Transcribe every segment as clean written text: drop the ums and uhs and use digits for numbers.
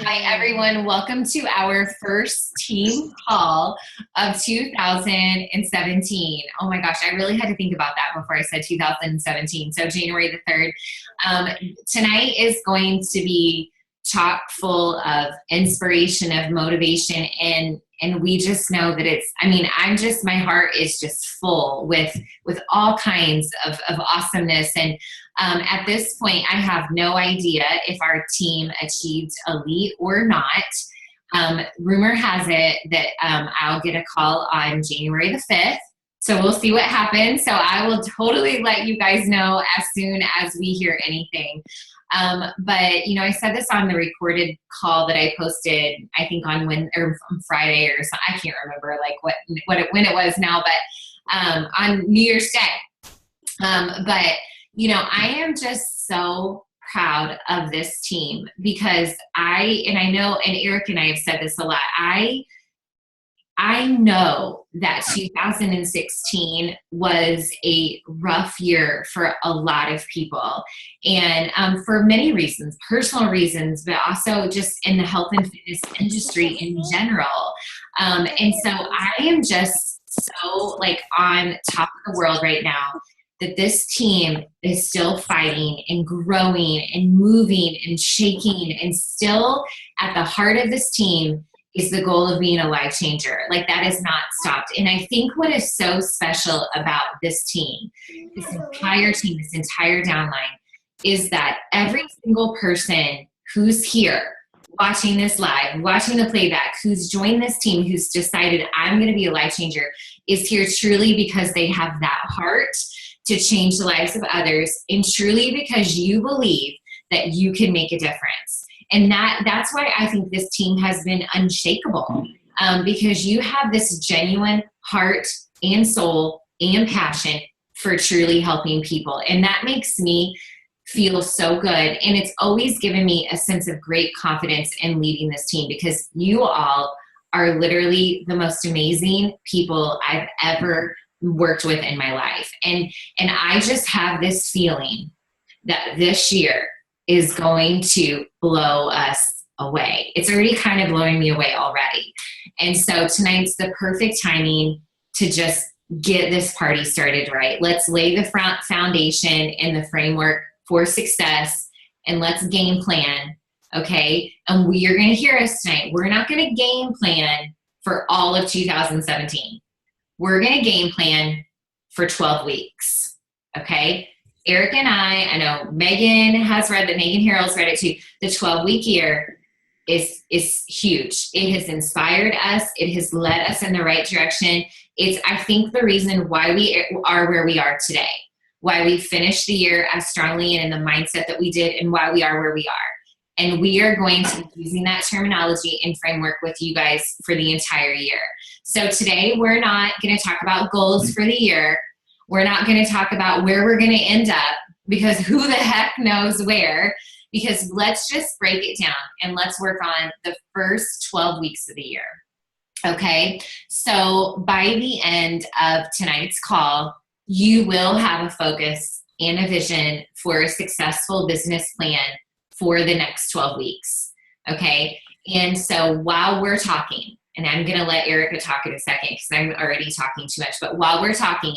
Hi, everyone. Welcome to our first team call of 2017. Oh my gosh, I really had to think about that before I said 2017. So, January the 3rd. Um, Tonight is going to be chock full of inspiration, of motivation, and we just know that my heart is just full with all kinds of awesomeness. And at this point, I have no idea if our team achieved elite or not. Rumor has it that I'll get a call on January the 5th. So we'll see what happens. So I will totally let you guys know as soon as we hear anything. But I said this on the recorded call that I posted, I think on Friday or something. I can't remember like when it was now, but on New Year's Day. But I am just so proud of this team because I know, and Eric and I have said this a lot, I know that 2016 was a rough year for a lot of people, and for many reasons, personal reasons, but also just in the health and fitness industry in general. And so I am just so like on top of the world right now that this team is still fighting and growing and moving and shaking, and still at the heart of this team is the goal of being a life changer. Like that has not stopped. And I think what is so special about this team, this entire downline, is that every single person who's here watching this live, watching the playback, who's joined this team, who's decided I'm going to be a life changer, is here truly because they have that heart to change the lives of others, and truly because you believe that you can make a difference. And that's why I think this team has been unshakable, because you have this genuine heart and soul and passion for truly helping people. And that makes me feel so good. And it's always given me a sense of great confidence in leading this team, because you all are literally the most amazing people I've ever worked with in my life. And I just have this feeling that this year is going to blow us away. It's already kind of blowing me away already. And so tonight's the perfect timing to just get this party started right. Let's lay the foundation and the framework for success, and let's game plan. Okay. And you're going to hear us tonight. We're not going to game plan for all of 2017. We're going to game plan for 12 weeks. Okay. Eric and I know Megan Harrell's read it too. The 12-week year is huge. It has inspired us. It has led us in the right direction. It's, I think, the reason why we are where we are today, why we finished the year as strongly and in the mindset that we did, and why we are where we are. And we are going to be using that terminology and framework with you guys for the entire year. So today we're not going to talk about goals for the year. We're not going to talk about where we're going to end up, because who the heck knows where, because let's just break it down and let's work on the first 12 weeks of the year. Okay. So by the end of tonight's call, you will have a focus and a vision for a successful business plan for the next 12 weeks. Okay. And so while we're talking, and I'm going to let Erica talk in a second because I'm already talking too much, but while we're talking,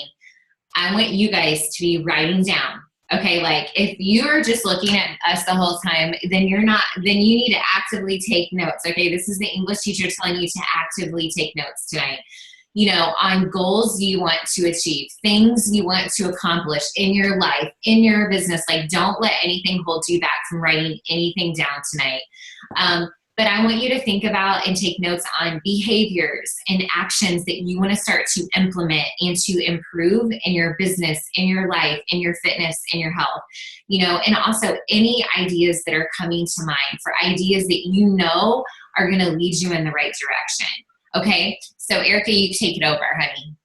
I want you guys to be writing down. Okay. Like if you're just looking at us the whole time, then you need to actively take notes. Okay. This is the English teacher telling you to actively take notes tonight. On goals you want to achieve, things you want to accomplish in your life, in your business. Like, don't let anything hold you back from writing anything down tonight. But I want you to think about and take notes on behaviors and actions that you want to start to implement and to improve in your business, in your life, in your fitness, in your health. And also any ideas that are coming to mind for ideas that are going to lead you in the right direction. Okay, so Erica, you take it over, honey.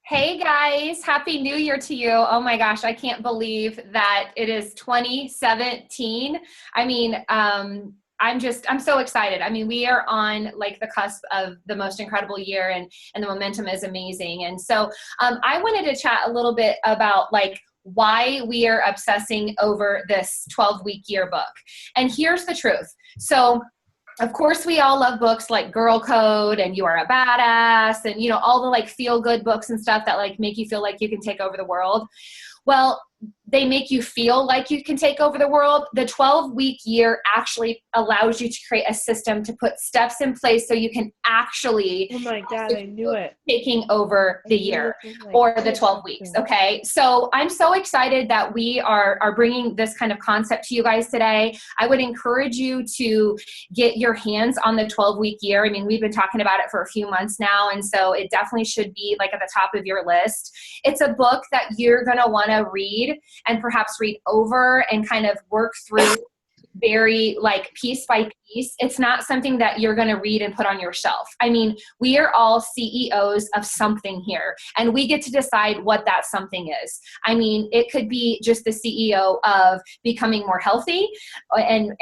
Hey guys, Happy New Year to you. Oh my gosh, I can't believe that it is 2017. I mean, I'm so excited. I mean, we are on like the cusp of the most incredible year, and the momentum is amazing. And so I wanted to chat a little bit about like why we are obsessing over this 12-week yearbook. And here's the truth. So of course, we all love books like Girl Code and You Are a Badass and, all the like feel good books and stuff that like make you feel like you can take over the world. Well, they make you feel like you can take over the world. The 12-week year actually allows you to create a system to put steps in place so you can actually oh my God, I knew it. taking over the year or the 12 weeks. Okay. So I'm so excited that we are bringing this kind of concept to you guys today. I would encourage you to get your hands on the 12-week year. I mean, we've been talking about it for a few months now. And so it definitely should be like at the top of your list. It's a book that you're going to want to read and perhaps read over and kind of work through very like piece by piece. It's not something that you're going to read and put on your shelf. I mean, we are all CEOs of something here, and we get to decide what that something is. I mean, it could be just the CEO of becoming more healthy and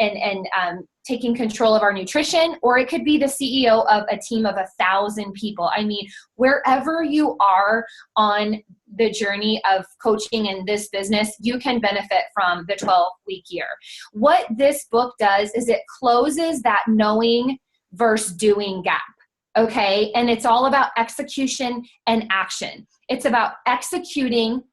taking control of our nutrition, or it could be the CEO of a team of 1,000 people. I mean, wherever you are on the journey of coaching in this business, you can benefit from the 12-week year. What this book does is it closes that knowing versus doing gap. Okay. And it's all about execution and action. It's about executing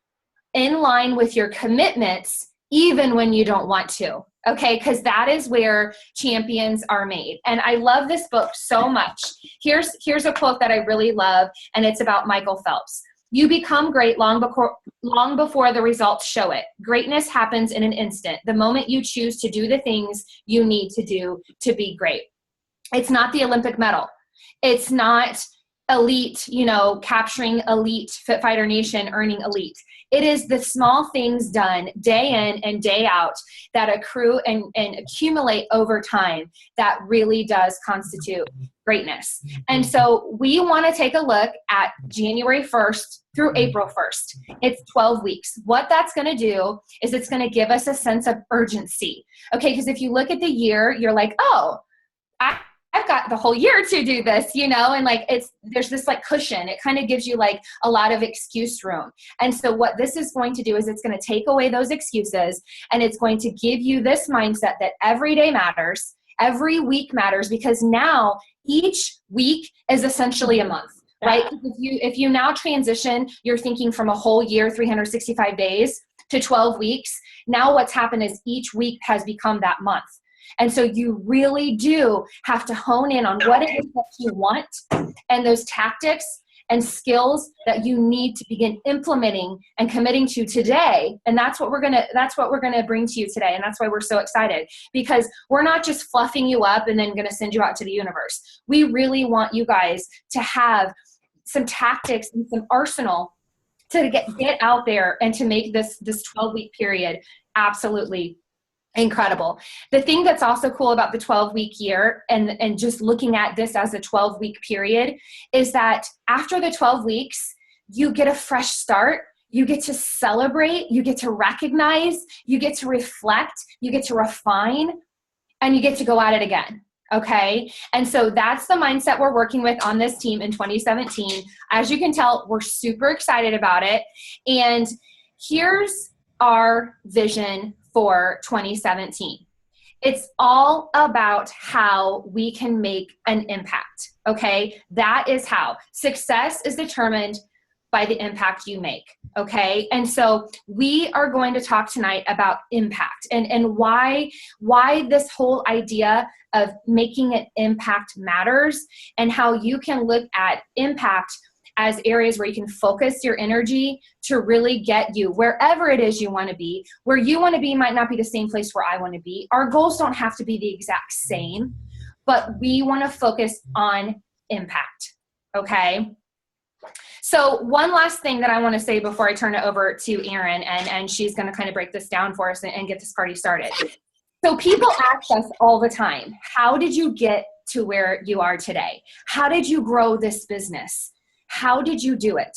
in line with your commitments, even when you don't want to. Okay, because that is where champions are made. And I love this book so much. Here's a quote that I really love, and it's about Michael Phelps. You become great long before the results show it. Greatness happens in an instant, the moment you choose to do the things you need to do to be great. It's not the Olympic medal. It's not elite, capturing elite, Fit Fighter Nation, earning elite. It is the small things done day in and day out that accrue and accumulate over time that really does constitute greatness. And so we want to take a look at January 1st through April 1st. It's 12 weeks. What that's going to do is it's going to give us a sense of urgency. Okay, because if you look at the year, you're like, oh, I've got the whole year to do this, and like there's this like cushion. It kind of gives you like a lot of excuse room. And so what this is going to do is it's going to take away those excuses, and it's going to give you this mindset that every day matters, every week matters, because now each week is essentially a month, right? If you now transition, you're thinking from a whole year, 365 days to 12 weeks. Now what's happened is each week has become that month. And so you really do have to hone in on what it is that you want and those tactics and skills that you need to begin implementing and committing to today. And that's what we're going to bring to you today. And that's why we're so excited, because we're not just fluffing you up and then going to send you out to the universe. We really want you guys to have some tactics and some arsenal to get out there and to make this 12-week period absolutely incredible. The thing that's also cool about the 12-week year and just looking at this as a 12-week period is that after the 12 weeks, you get a fresh start. You get to celebrate, you get to recognize, you get to reflect, you get to refine, and you get to go at it again. Okay. And so that's the mindset we're working with on this team in 2017. As you can tell, we're super excited about it. And here's our vision for 2017. It's all about how we can make an impact. Okay. That is how success is determined by the impact you make. Okay. And so we are going to talk tonight about impact and why this whole idea of making an impact matters, and how you can look at impact as areas where you can focus your energy to really get you wherever it is you want to be. Where you want to be might not be the same place where I want to be. Our goals don't have to be the exact same, but we want to focus on impact. Okay. So one last thing that I want to say before I turn it over to Erin, and she's going to kind of break this down for us and get this party started. So people ask us all the time, how did you get to where you are today? How did you grow this business? How did you do it?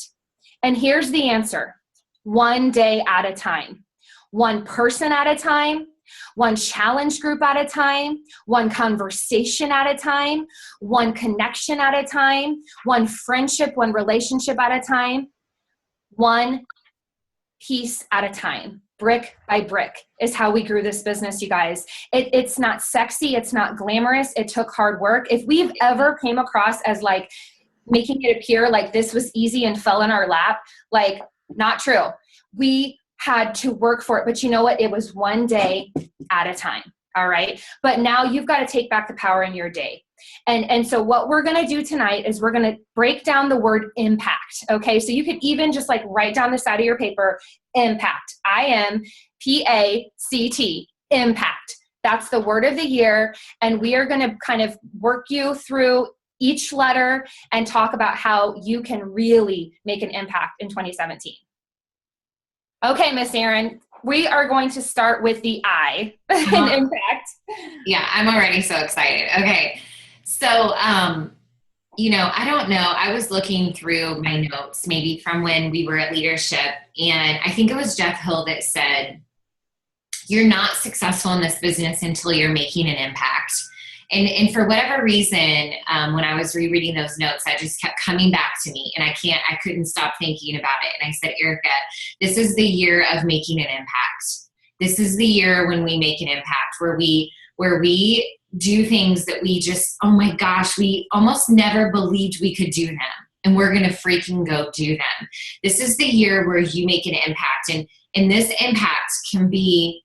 And here's the answer: one day at a time, one person at a time, one challenge group at a time, one conversation at a time, one connection at a time, one friendship, one relationship at a time, one piece at a time. brick by brick is how we grew this business, you guys. It's not sexy. It's not glamorous. It took hard work. If we've ever came across as like making it appear like this was easy and fell in our lap, like not true. We had to work for it, but you know what? It was one day at a time. All right. But now you've got to take back the power in your day. And so what we're going to do tonight is we're going to break down the word impact. Okay. So you could even just like write down the side of your paper, impact, IMPACT, impact. That's the word of the year. And we are going to kind of work you through each letter and talk about how you can really make an impact in 2017. Okay, Miss Erin, we are going to start with the I in impact. Yeah, I'm already so excited. Okay. So, you know, I don't know. I was looking through my notes, maybe from when we were at leadership, and I think it was Jeff Hill that said, you're not successful in this business until you're making an impact. And for whatever reason, when I was rereading those notes, I just kept coming back to me, and I couldn't stop thinking about it. And I said, Erica, this is the year of making an impact. This is the year when we make an impact, where we do things that we just, oh my gosh, we almost never believed we could do them. And we're going to freaking go do them. This is the year where you make an impact. And this impact can be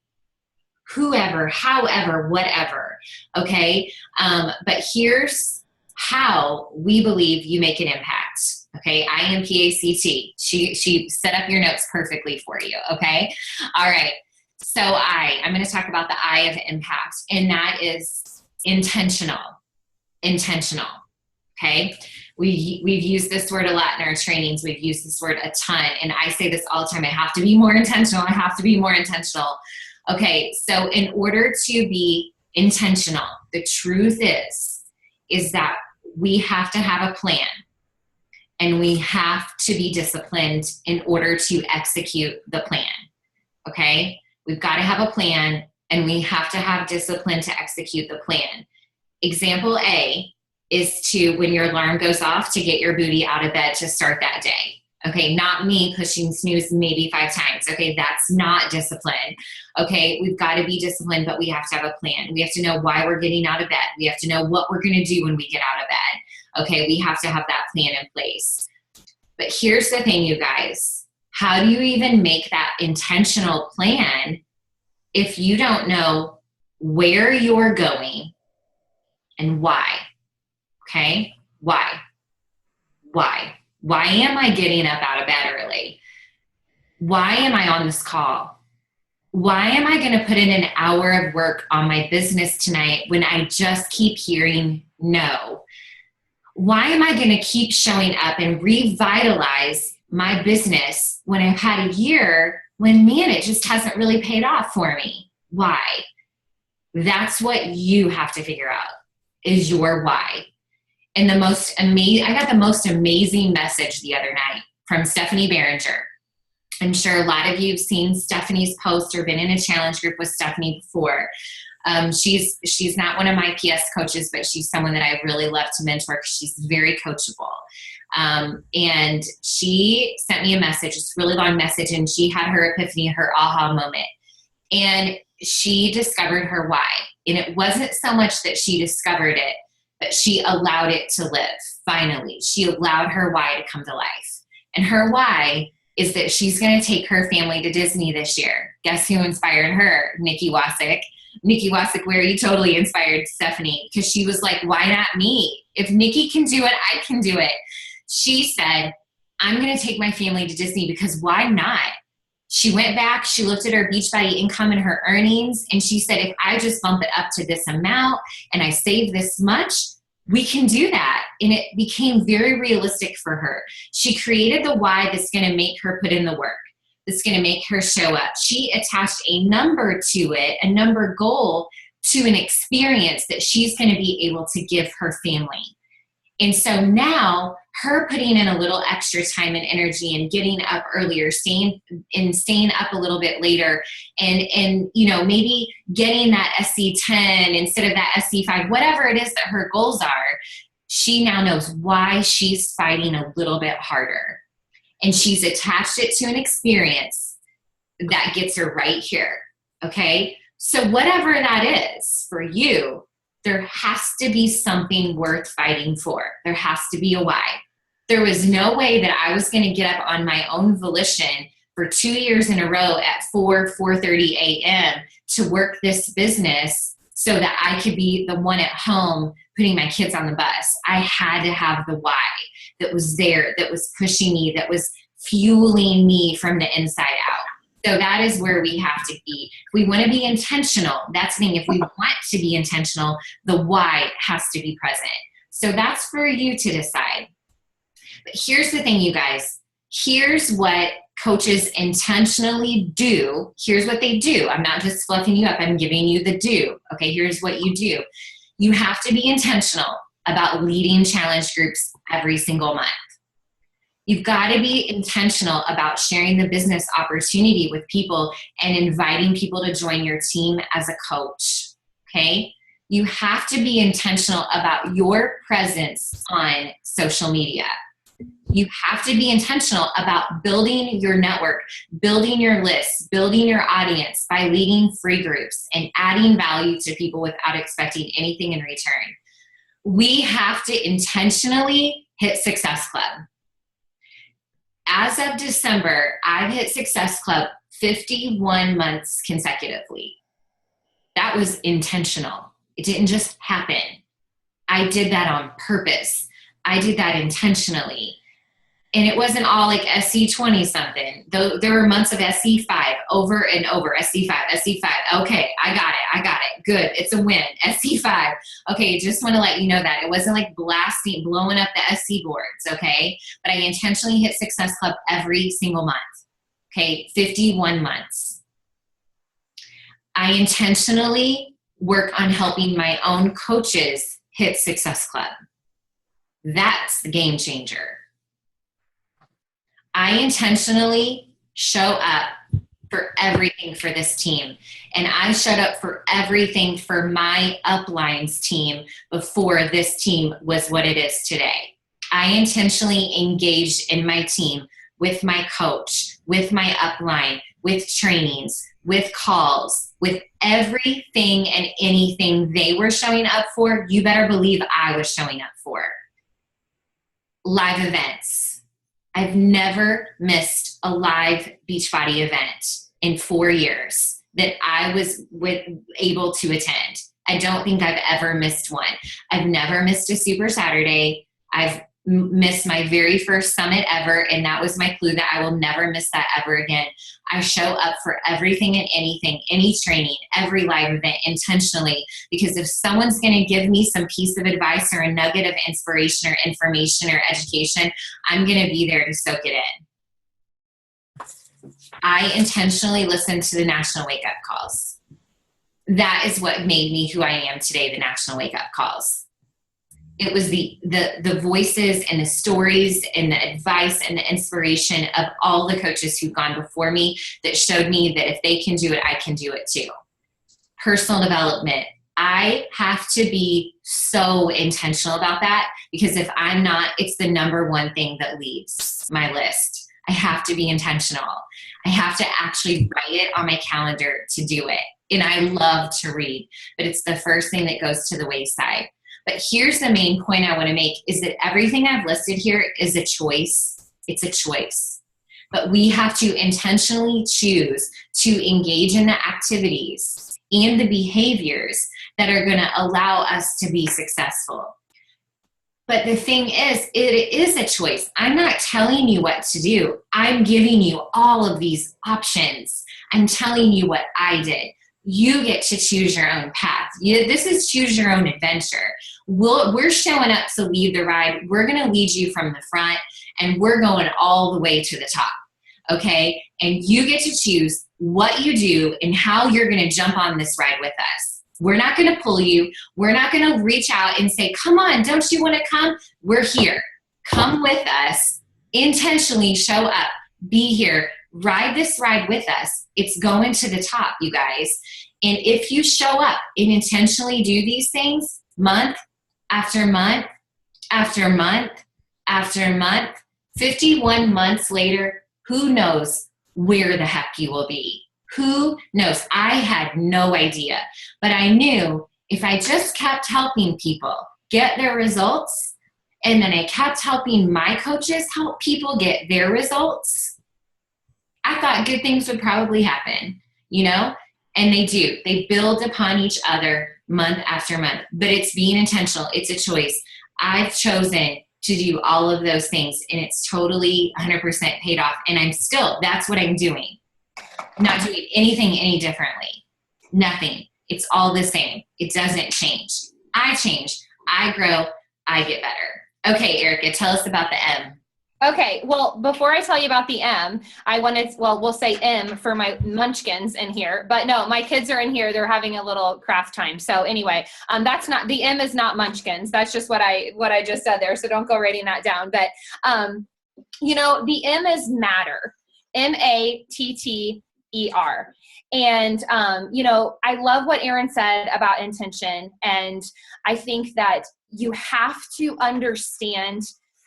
whoever, however, whatever. Okay. But here's how we believe you make an impact. Okay. IMPACT. She set up your notes perfectly for you. Okay. All right. So I'm going to talk about the I of impact, and that is intentional. Okay. We've used this word a lot in our trainings. We've used this word a ton. And I say this all the time. I have to be more intentional. I have to be more intentional. Okay. So in order to be intentional, the truth is that we have to have a plan, and we have to be disciplined in order to execute the plan. Okay. We've got to have a plan, and we have to have discipline to execute the plan. Example A is to, when your alarm goes off, to get your booty out of bed to start that day. Okay, not me pushing snooze maybe 5 times. Okay, that's not discipline. Okay, we've got to be disciplined, but we have to have a plan. We have to know why we're getting out of bed. We have to know what we're going to do when we get out of bed. Okay, we have to have that plan in place. But here's the thing, you guys. How do you even make that intentional plan if you don't know where you're going and why? Okay, why? Why am I getting up out of bed early? Why am I on this call? Why am I going to put in an hour of work on my business tonight when I just keep hearing no? Why am I going to keep showing up and revitalize my business when I've had a year when, man, it just hasn't really paid off for me? Why? That's what you have to figure out, is your why. And I got the most amazing message the other night from Stephanie Barringer. I'm sure a lot of you have seen Stephanie's post or been in a challenge group with Stephanie before. She's not one of my PS coaches, but she's someone that I really love to mentor because she's very coachable. And she sent me a message, it's a really long message, and she had her epiphany, her aha moment. And she discovered her why. And it wasn't so much that she discovered it, but she allowed it to live. Finally, she allowed her why to come to life. And her why is that she's going to take her family to Disney this year. Guess who inspired her? Nikki Wasick. Nikki Wasick, where you totally inspired Stephanie, because she was like, why not me? If Nikki can do it, I can do it. She said, I'm going to take my family to Disney because why not? She went back, she looked at her Beachbody income and her earnings, and she said, if I just bump it up to this amount and I save this much, we can do that. And it became very realistic for her. She created the why that's going to make her put in the work, that's going to make her show up. She attached a number to it, a number goal to an experience that she's going to be able to give her family. And so now her putting in a little extra time and energy and getting up earlier, staying up a little bit later, and maybe getting that SC10 instead of that SC5, whatever it is that her goals are, she now knows why she's fighting a little bit harder. And she's attached it to an experience that gets her right here. Okay. So whatever that is for you, there has to be something worth fighting for. There has to be a why. There was no way that I was going to get up on my own volition for 2 years in a row at 4:30 a.m. to work this business so that I could be the one at home putting my kids on the bus. I had to have the why that was there, that was pushing me, that was fueling me from the inside out. So that is where we have to be. If we want to be intentional, that's the thing. If we want to be intentional, the why has to be present. So that's for you to decide. But here's the thing, you guys. Here's what coaches intentionally do. Here's what they do. I'm not just fluffing you up. I'm giving you the do. Okay, here's what you do. You have to be intentional about leading challenge groups every single month. You've got to be intentional about sharing the business opportunity with people and inviting people to join your team as a coach, okay? You have to be intentional about your presence on social media. You have to be intentional about building your network, building your list, building your audience by leading free groups and adding value to people without expecting anything in return. We have to intentionally hit Success Club. As of December, I've hit Success Club 51 months consecutively. That was intentional. It didn't just happen. I did that on purpose. I did that intentionally. And it wasn't all like SC20 something. Though there were months of SC5 over and over. SC5, SC5. Okay, I got it. Good. It's a win. SC5. Okay, just want to let you know that. It wasn't like blowing up the SC boards, okay? But I intentionally hit Success Club every single month. Okay, 51 months. I intentionally work on helping my own coaches hit Success Club. That's the game changer. I intentionally show up for everything for this team. And I showed up for everything for my uplines team before this team was what it is today. I intentionally engaged in my team with my coach, with my upline, with trainings, with calls, with everything and anything they were showing up for. You better believe I was showing up for. Live events. I've never missed a live Beachbody event in 4 years that I was able to attend. I don't think I've ever missed one. I've never missed a Super Saturday. I've missed my very first summit ever, and that was my clue that I will never miss that ever again. I show up for everything and anything, any training, every live event intentionally, because if someone's going to give me some piece of advice or a nugget of inspiration or information or education, I'm going to be there to soak it in. I intentionally listen to the National Wake Up Calls. That is what made me who I am today, the National Wake Up Calls. It was the voices and the stories and the advice and the inspiration of all the coaches who've gone before me that showed me that if they can do it, I can do it too. Personal development. I have to be so intentional about that, because if I'm not, it's the number one thing that leads my list. I have to be intentional. I have to actually write it on my calendar to do it. And I love to read, but it's the first thing that goes to the wayside. But here's the main point I want to make is that everything I've listed here is a choice. It's a choice. But we have to intentionally choose to engage in the activities and the behaviors that are going to allow us to be successful. But the thing is, it is a choice. I'm not telling you what to do. I'm giving you all of these options. I'm telling you what I did. You get to choose your own path. This is choose your own adventure. We're showing up to lead the ride. We're going to lead you from the front, and we're going all the way to the top, okay? And you get to choose what you do and how you're going to jump on this ride with us. We're not going to pull you. We're not going to reach out and say, come on, don't you want to come? We're here. Come with us. Intentionally show up. Be here. Ride this ride with us. It's going to the top, you guys. And if you show up and intentionally do these things month after month after month after month, 51 months later, who knows where the heck you will be. Who knows? I had no idea, but I knew if I just kept helping people get their results, and then I kept helping my coaches help people get their results, I thought good things would probably happen, you know? And they do. They build upon each other month after month, but it's being intentional. It's a choice. I've chosen to do all of those things, and it's totally 100% paid off. And that's what I'm doing. Not doing anything any differently. Nothing. It's all the same. It doesn't change. I change. I grow. I get better. Okay, Erica, tell us about the M. Okay, well, before I tell you about the M, we'll say M for my munchkins in here, but no, my kids are in here. They're having a little craft time. So anyway, the M is not munchkins. That's just what I just said there. So don't go writing that down. But, the M is matter, MATTER. And, I love what Erin said about intention. And I think that you have to understand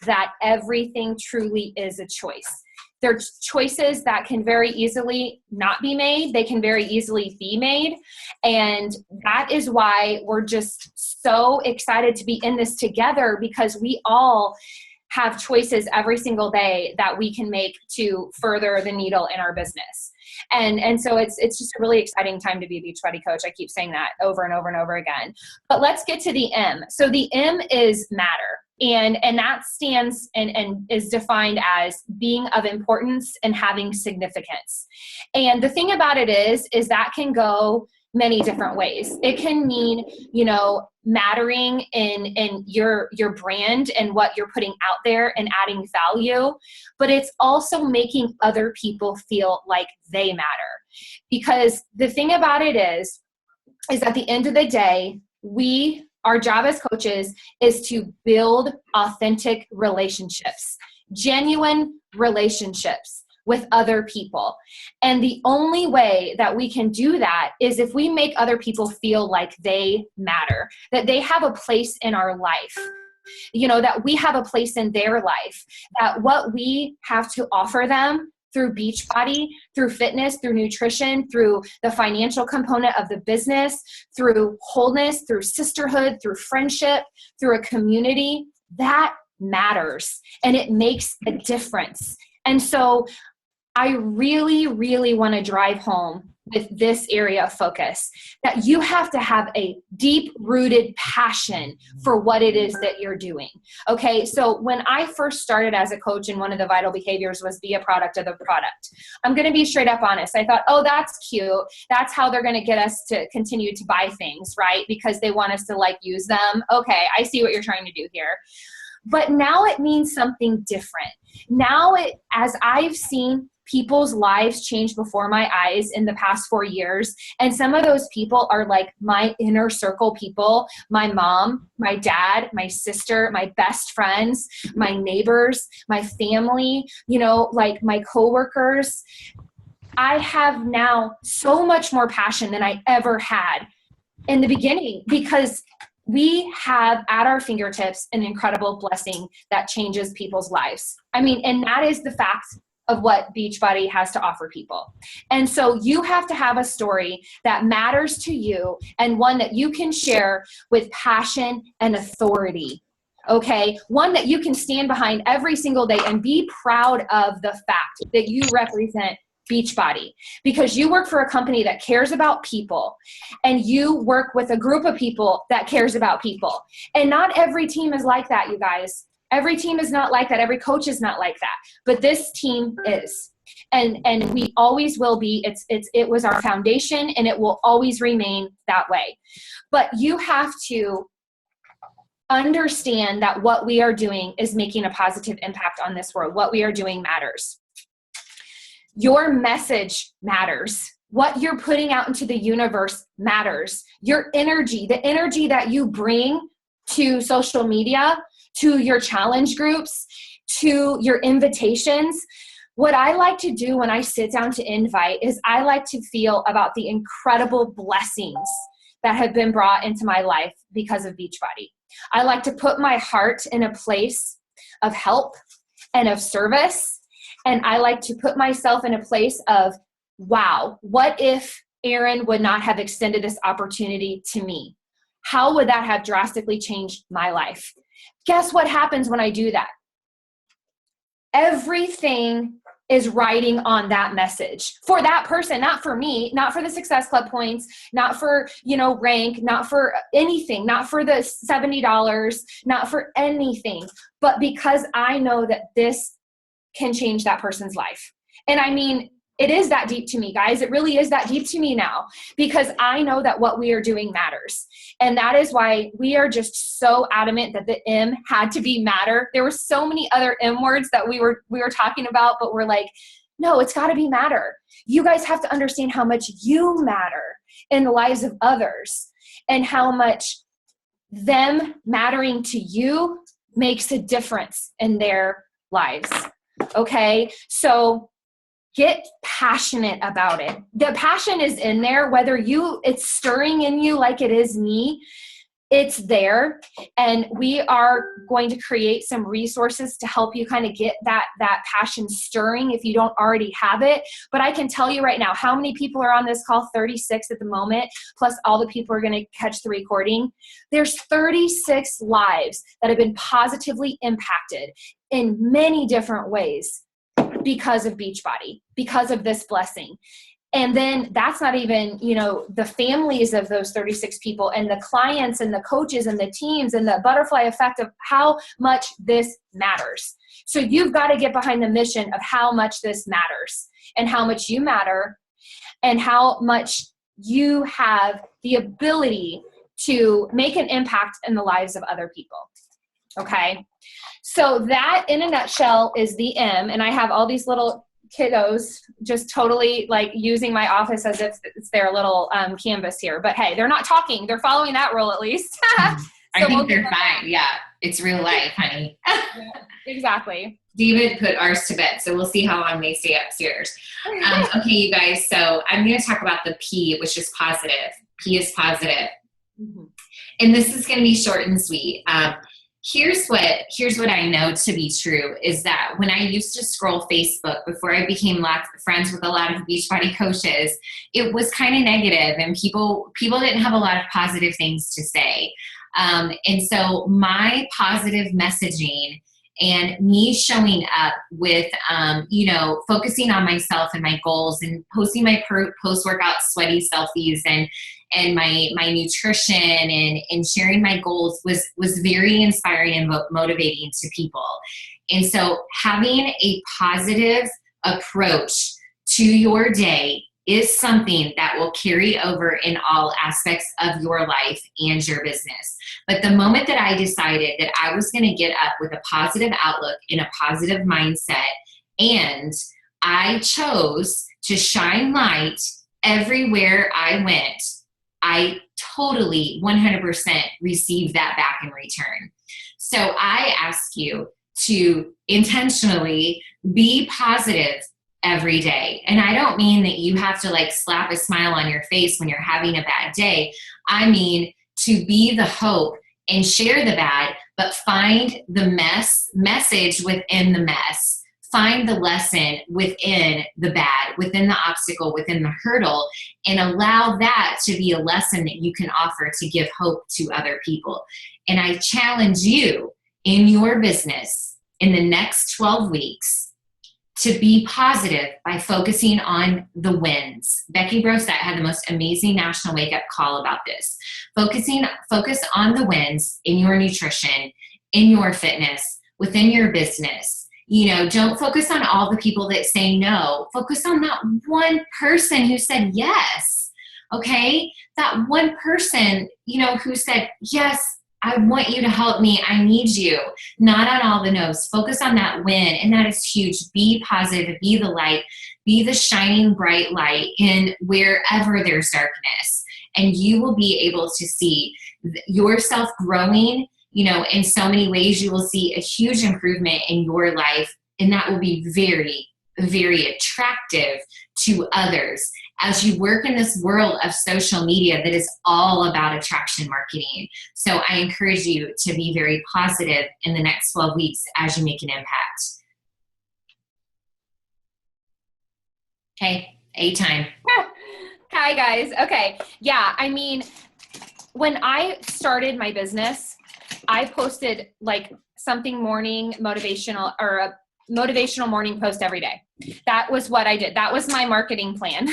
that everything truly is a choice. There are choices that can very easily not be made. They can very easily be made. And that is why we're just so excited to be in this together, because we all have choices every single day that we can make to further the needle in our business. And so it's just a really exciting time to be a Beachbody coach. I keep saying that over and over and over again. But let's get to the M. So the M is matter. And that stands and is defined as being of importance and having significance. And the thing about it is that can go many different ways. It can mean, mattering in your brand and what you're putting out there and adding value, but it's also making other people feel like they matter. Because the thing about it is at the end of the day, our job as coaches is to build authentic relationships, genuine relationships with other people. And the only way that we can do that is if we make other people feel like they matter, that they have a place in our life, that we have a place in their life, that what we have to offer them through Beachbody, through fitness, through nutrition, through the financial component of the business, through wholeness, through sisterhood, through friendship, through a community, that matters and it makes a difference. And so I really, really want to drive home with this area of focus, that you have to have a deep-rooted passion for what it is that you're doing. Okay, so when I first started as a coach, and one of the vital behaviors was be a product of the product, I'm going to be straight up honest. I thought, oh, that's cute. That's how they're going to get us to continue to buy things, right? Because they want us to use them. Okay, I see what you're trying to do here. But now it means something different. Now as I've seen people's lives change before my eyes in the past 4 years. And some of those people are like my inner circle people, my mom, my dad, my sister, my best friends, my neighbors, my family, my coworkers. I have now so much more passion than I ever had in the beginning, because we have at our fingertips an incredible blessing that changes people's lives. And that is the fact of what Beachbody has to offer people. And so you have to have a story that matters to you and one that you can share with passion and authority. Okay? One that you can stand behind every single day and be proud of the fact that you represent Beachbody, because you work for a company that cares about people and you work with a group of people that cares about people. And not every team is like that, you guys. Every team is not like that. Every coach is not like that. But this team is. And we always will be. It was our foundation and it will always remain that way. But you have to understand that what we are doing is making a positive impact on this world. What we are doing matters. Your message matters. What you're putting out into the universe matters. Your energy, the energy that you bring to social media, to your challenge groups, to your invitations. What I like to do when I sit down to invite is I like to feel about the incredible blessings that have been brought into my life because of Beachbody. I like to put my heart in a place of help and of service And I like to put myself in a place of, wow, what if Erin would not have extended this opportunity to me? How would that have drastically changed my life? Guess what happens when I do that? Everything is riding on that message for that person, not for me, not for the Success Club points, not for, rank, not for anything, not for the $70, not for anything, but because I know that this can change that person's life. And I mean, it is that deep to me, guys. It really is that deep to me now, because I know that what we are doing matters. And that is why we are just so adamant that the M had to be matter. There were so many other M words that we were talking about, but we're like, no, it's got to be matter. You guys have to understand how much you matter in the lives of others, and how much them mattering to you makes a difference in their lives. Okay? So get passionate about it. The passion is in there, whether it's stirring in you like it is me, it's there. And we are going to create some resources to help you kind of get that passion stirring if you don't already have it. But I can tell you right now, how many people are on this call? 36 at the moment, plus all the people are going to catch the recording. There's 36 lives that have been positively impacted in many different ways because of Beachbody, because of this blessing. And then that's not even, the families of those 36 people and the clients and the coaches and the teams and the butterfly effect of how much this matters. So you've got to get behind the mission of how much this matters and how much you matter and how much you have the ability to make an impact in the lives of other people. Okay. So that in a nutshell is the M. And I have all these little kiddos just totally like using my office as if it's their little canvas here. But hey, they're not talking. They're following that rule at least. I think they're fine. Yeah. It's real life, honey. Yeah, exactly. David put ours to bed, so we'll see how long they stay upstairs. Okay, you guys. So I'm going to talk about the P, which is positive. P is positive. Mm-hmm. And this is going to be short and sweet. Here's what I know to be true is that when I used to scroll Facebook before I became friends with a lot of Beachbody coaches, it was kind of negative and people didn't have a lot of positive things to say. And so my positive messaging and me showing up with, focusing on myself and my goals and posting my post-workout sweaty selfies and my nutrition and sharing my goals was very inspiring and motivating to people. And so having a positive approach to your day is something that will carry over in all aspects of your life and your business. But the moment that I decided that I was going to get up with a positive outlook and a positive mindset, and I chose to shine light everywhere I went, I totally 100% received that back in return. So I ask you to intentionally be positive every day. And I don't mean that you have to like slap a smile on your face when you're having a bad day. I mean to be the hope and share the bad, but find the message within the mess. Find the lesson within the bad, within the obstacle, within the hurdle, and allow that to be a lesson that you can offer to give hope to other people. And I challenge you in your business in the next 12 weeks to be positive by focusing on the wins. Becky Brosette had the most amazing national wake-up call about this. Focus on the wins in your nutrition, in your fitness, within your business. Don't focus on all the people that say no. Focus on that one person who said yes, okay? That one person, who said, yes, I want you to help me. I need you. Not on all the no's. Focus on that win. And that is huge. Be positive. Be the light. Be the shining bright light in wherever there's darkness. And you will be able to see yourself growing, in so many ways. You will see a huge improvement in your life. And that will be very, very attractive to others as you work in this world of social media that is all about attraction marketing. So I encourage you to be very positive in the next 12 weeks as you make an impact. Hey, A time. Hi guys. Okay. Yeah. I mean, when I started my business, I posted like something morning motivational or a motivational morning post every day. That was what I did. That was my marketing plan.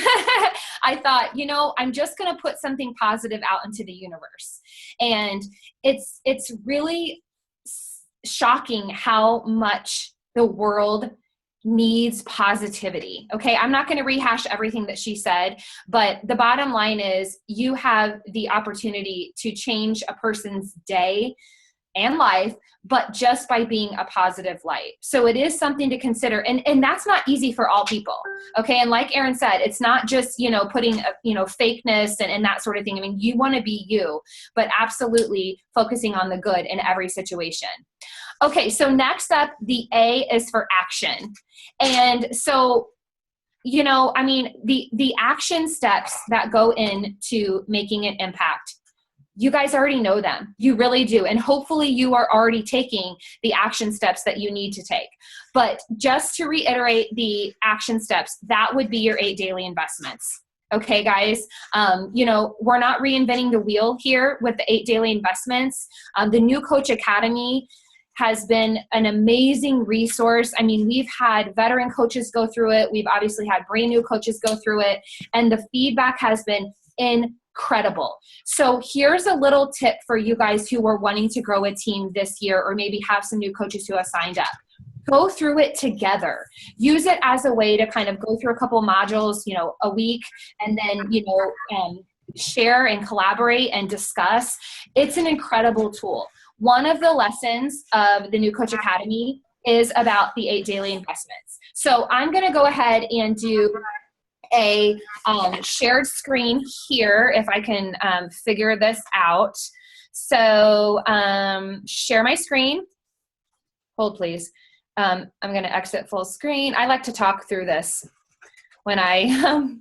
I thought, I'm just going to put something positive out into the universe. And it's really shocking how much the world needs positivity. Okay. I'm not going to rehash everything that she said, but the bottom line is you have the opportunity to change a person's day and life, but just by being a positive light. So it is something to consider. And that's not easy for all people. Okay. And like Erin said, it's not just, putting, fakeness and that sort of thing. I mean, you want to be you, but absolutely focusing on the good in every situation. Okay. So next up, the A is for action. And so, the action steps that go into making an impact, you guys already know them. You really do. And hopefully you are already taking the action steps that you need to take. But just to reiterate the action steps, that would be your 8 daily investments. Okay, guys, we're not reinventing the wheel here with the 8 daily investments. The New Coach Academy has been an amazing resource. I mean, we've had veteran coaches go through it. We've obviously had brand new coaches go through it. And the feedback has been incredible. So here's a little tip for you guys who are wanting to grow a team this year, or maybe have some new coaches who have signed up. Go through it together. Use it as a way to kind of go through a couple modules, a week, and then, share and collaborate and discuss. It's an incredible tool. One of the lessons of the New Coach Academy is about the 8 daily investments. So I'm going to go ahead and do a shared screen here if I can figure this out. So share my screen. Hold please. I'm going to exit full screen. I like to talk through this when I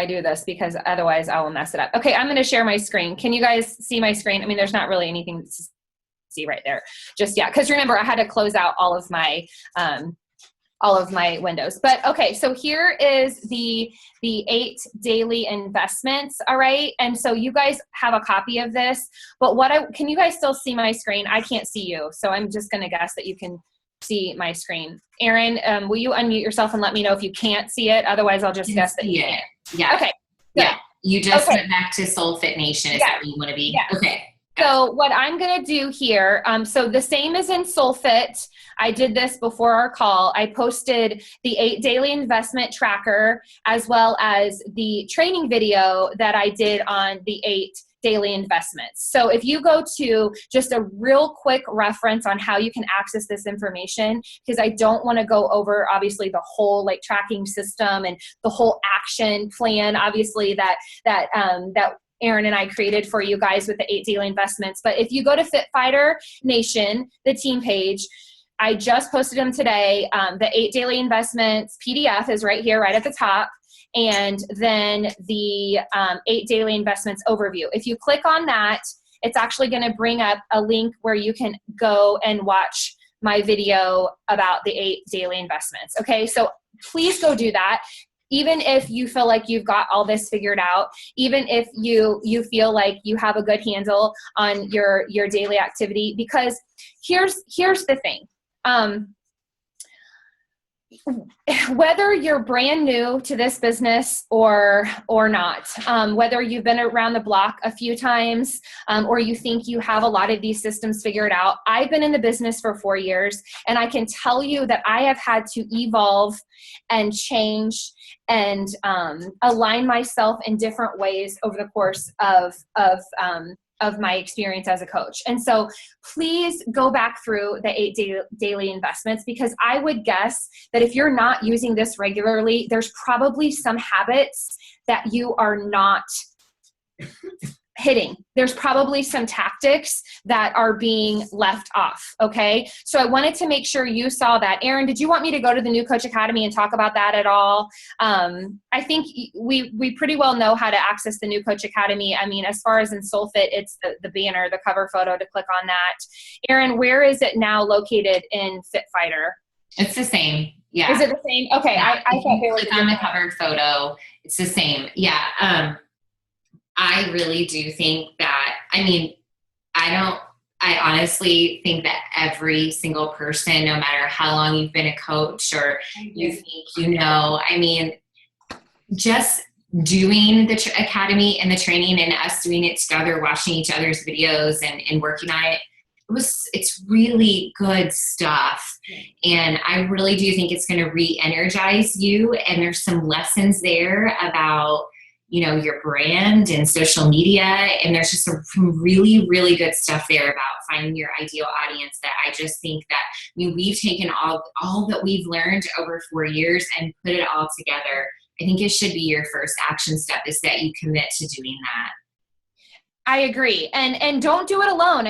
do this, because otherwise I will mess it up. Okay, I'm going to share my screen. Can you guys see my screen? I mean, there's not really anything to see right there just yet, because remember I had to close out all of my windows. But okay, so here is the 8 daily investments. All right. And so you guys have a copy of this, but can you guys still see my screen? I can't see you. So I'm just going to guess that you can see my screen. Erin, will you unmute yourself and let me know if you can't see it? Otherwise I'll just guess that you can't. Yeah. Okay. Good. Yeah. You just went back to Soul Fit Nation. Is that where you want to be? Yeah. Okay. So what I'm going to do here, so the same as in SoulFit, I did this before our call. I posted the 8 daily investment tracker, as well as the training video that I did on the 8 daily investments. So if you go to just a real quick reference on how you can access this information, because I don't want to go over obviously the whole like tracking system and the whole action plan, obviously that Erin and I created for you guys with the 8 daily investments. But if you go to Fit Fighter Nation, the team page, I just posted them today. The 8 daily investments PDF is right here, right at the top. And then the 8 daily investments overview. If you click on that, it's actually going to bring up a link where you can go and watch my video about the 8 daily investments. Okay, so please go do that. Even if you feel like you've got all this figured out, even if you feel like you have a good handle on your daily activity, because here's the thing. Whether you're brand new to this business or not, whether you've been around the block a few times or you think you have a lot of these systems figured out, I've been in the business for 4 years, and I can tell you that I have had to evolve and change and align myself in different ways over the course of my experience as a coach. And so please go back through the 8 daily investments, because I would guess that if you're not using this regularly, there's probably some habits that you are not hitting. There's probably some tactics that are being left off. Okay. So I wanted to make sure you saw that. Erin, did you want me to go to the New Coach Academy and talk about that at all? I think we pretty well know how to access the New Coach Academy. I mean, as far as in SoulFit, it's the banner, the cover photo to click on that. Erin, where is it now located in Fit Fighter? It's the same. Yeah. Is it the same? Okay. Yeah. I If thought you they were click on the covered photo, it's the same. Yeah. I really do think that, I honestly think that every single person, no matter how long you've been a coach or you think, just doing the academy and the training and us doing it together, watching each other's videos and working on it, it's really good stuff. And I really do think it's going to re-energize you. And there's some lessons there about, your brand and social media. And there's just some really, really good stuff there about finding your ideal audience that I just think that, we've taken all that we've learned over 4 years and put it all together. I think it should be your first action step is that you commit to doing that. I agree. And don't do it alone.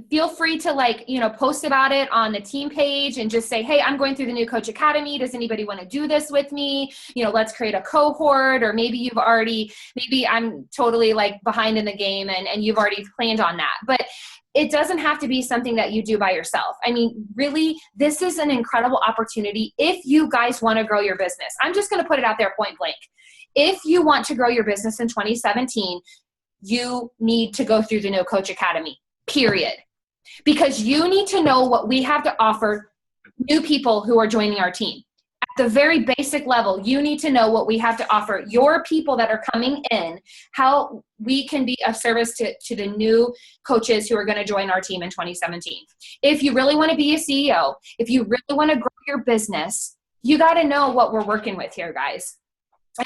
Feel free to post about it on the team page and just say, hey, I'm going through the New Coach Academy. Does anybody want to do this with me? Let's create a cohort, or maybe I'm totally behind in the game and you've already planned on that. But it doesn't have to be something that you do by yourself. Really, this is an incredible opportunity if you guys want to grow your business. I'm just going to put it out there point blank. If you want to grow your business in 2017, you need to go through the No Coach Academy, period. Because you need to know what we have to offer new people who are joining our team. At the very basic level, you need to know what we have to offer your people that are coming in, how we can be of service to the new coaches who are going to join our team in 2017. If you really want to be a CEO, if you really want to grow your business, you got to know what we're working with here, guys.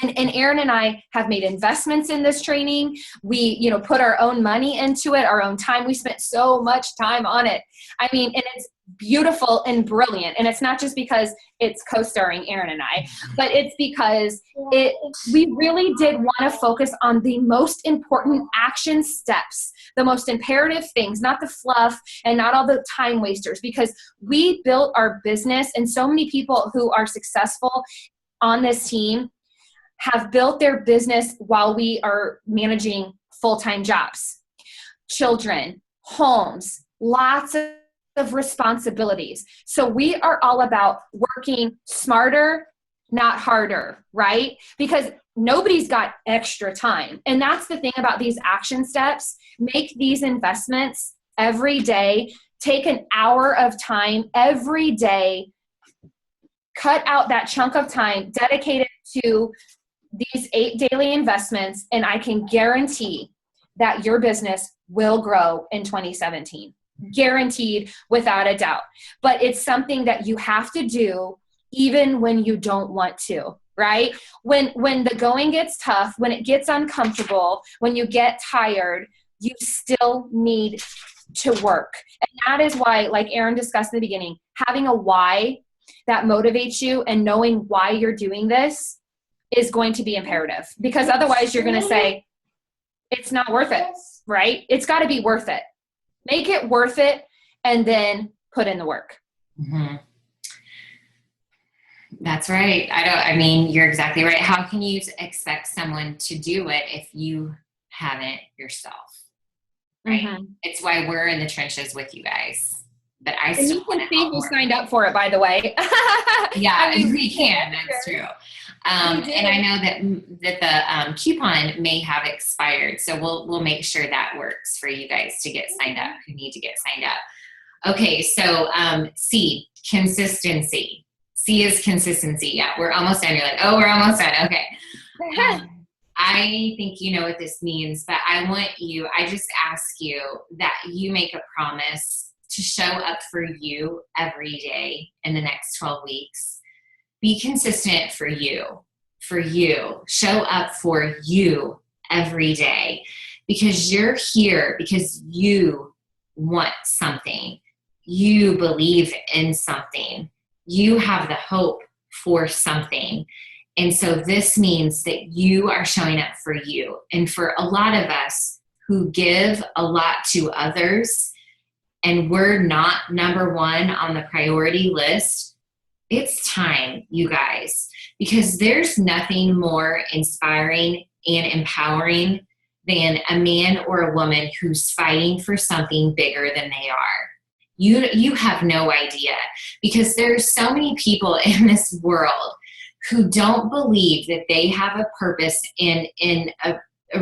And Erin and I have made investments in this training. We, put our own money into it, our own time. We spent so much time on it. And it's beautiful and brilliant. And it's not just because it's co-starring Erin and I, but it's because we really did want to focus on the most important action steps, the most imperative things, not the fluff and not all the time wasters, because we built our business, and so many people who are successful on this team have built their business while we are managing full-time jobs, children, homes, lots of responsibilities. So we are all about working smarter, not harder, right? Because nobody's got extra time. And that's the thing about these action steps. Make these investments every day. Take an hour of time every day. Cut out that chunk of time dedicated to these 8 daily investments, and I can guarantee that your business will grow in 2017. Guaranteed, without a doubt. But it's something that you have to do even when you don't want to, right? When the going gets tough, when it gets uncomfortable, when you get tired, you still need to work. And that is why, like Erin discussed in the beginning, having a why that motivates you and knowing why you're doing this is going to be imperative, because otherwise you're going to say it's not worth it, right? It's got to be worth it. Make it worth it and then put in the work. Mm-hmm. That's right. You're exactly right. How can you expect someone to do it if you haven't yourself? Right. Mm-hmm. It's why we're in the trenches with you guys. But I still you can see who signed up for it, by the way. Yeah, we can. That's true. And I know that the coupon may have expired, so we'll make sure that works for you guys to get signed up who need to get signed up. Okay, so C, consistency. C is consistency. Yeah, we're almost done. You're like, oh, we're almost done. Okay. I think you know what this means, but I just ask you that you make a promise to show up for you every day in the next 12 weeks. Be consistent for you. Show up for you every day, because you're here because you want something. You believe in something. You have the hope for something. And so this means that you are showing up for you. And for a lot of us who give a lot to others, and we're not number one on the priority list, it's time, you guys, because there's nothing more inspiring and empowering than a man or a woman who's fighting for something bigger than they are. You have no idea, because there's so many people in this world who don't believe that they have a purpose in a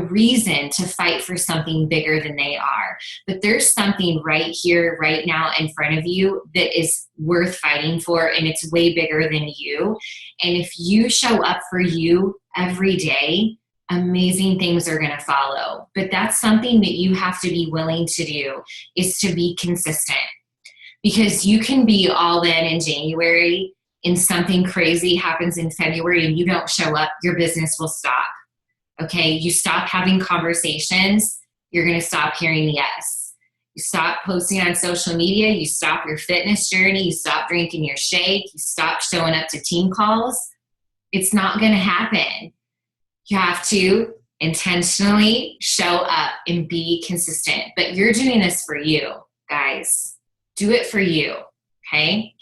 reason to fight for something bigger than they are. But there's something right here, right now in front of you that is worth fighting for, and it's way bigger than you. And if you show up for you every day, amazing things are going to follow. But that's something that you have to be willing to do, is to be consistent. Because you can be all in January and something crazy happens in February and you don't show up, your business will stop. Okay, you stop having conversations, you're going to stop hearing yes. You stop posting on social media, you stop your fitness journey, you stop drinking your shake, you stop showing up to team calls. It's not going to happen. You have to intentionally show up and be consistent. But you're doing this for you, guys. Do it for you, okay?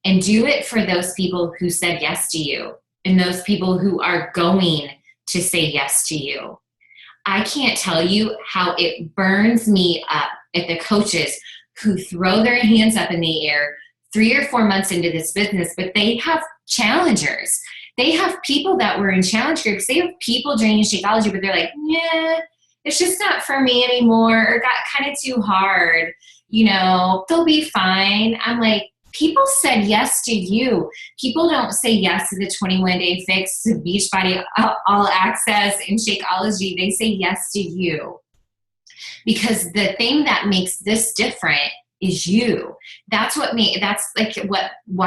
And do it for those people who said yes to you and those people who are going to say yes to you. I can't tell you how it burns me up at the coaches who throw their hands up in the air 3 or 4 months into this business, but they have challengers. They have people that were in challenge groups. They have people joining Shakeology, but they're like, yeah, it's just not for me anymore, or got kind of too hard. You know, they'll be fine. I'm like, people said yes to you. People don't say yes to the 21-day fix, to Beachbody All Access, and Shakeology. They say yes to you. Because the thing that makes this different is you. That's why